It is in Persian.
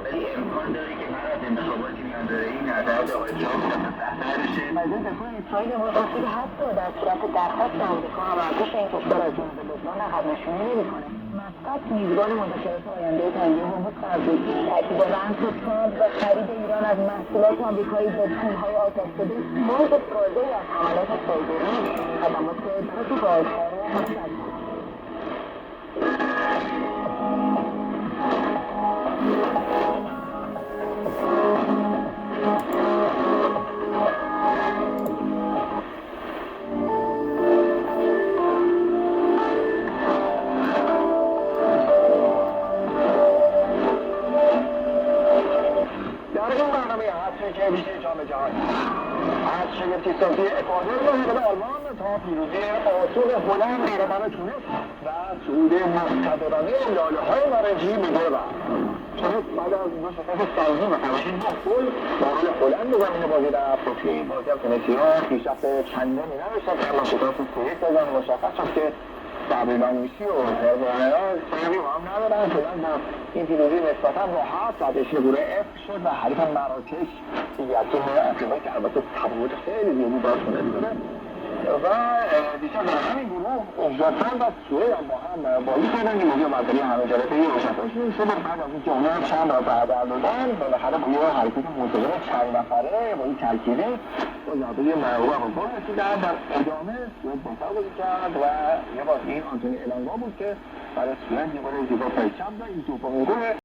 ولی امکان داره که بعد از انتخابات میان‌دارایی نظرات آقای ترامپ بهتر بشه. وزیر دفاع اسرائیل امروز گفته که حتی در صورت درخواست آمریکا هم ارتش این کشور از جانب لبنان عقب نشینی نمی‌کنه. مسقط میزبان مذاکرات آینده تنظیم جمهور غربی تاکید بند ترامپ و خرید ایران از محصولات آمریکایی با پول‌های آتش شده موج تازه‌ای از حملات سایبری خدمات دولت بازها را حفظ که ویژه جام جهانی از شگفتی‌سازی اکوادور و مقابل آلمان تا پیروزی آسون هلند برابر تونس و صعود مقتدرانه لاله‌های نارنجی به دور بعد. تونس بعد از دو شکست سنگین و تماشی 9 گل با رول هلند به زمین بازی رفت و توی این بازی هم تونسی‌ها پیشرفت چندانی نداشتن که اما شکست 3-1 دادن. مشخص شد که تبریزآمیسی و هرزوهناز فرقی با هم ندارن. هلند هم این پیروزی نسبتا راحت بعدش گروه اف شد و حریف مراکش دیگر تیم آفریقایی که البته تفاوت خیلی زیادی با تونس داره و دیشب در همین گروه ژاپن و سوئد هم با هم بازی کردن که بازی برتری همه جلسه روشنفکر شد. بعد از اینکه اونها چند بار بردردادن بالاخره با یه حرکت منتظم چند نفره با این ترکیبی با ضربه معروف به گل رسیدن. در ادامه سوئد بهتر بازی کرد و یه بار این آنتونی الانگا بود که برای سوئد یه گل زیبا پرچم زد. این دومین گل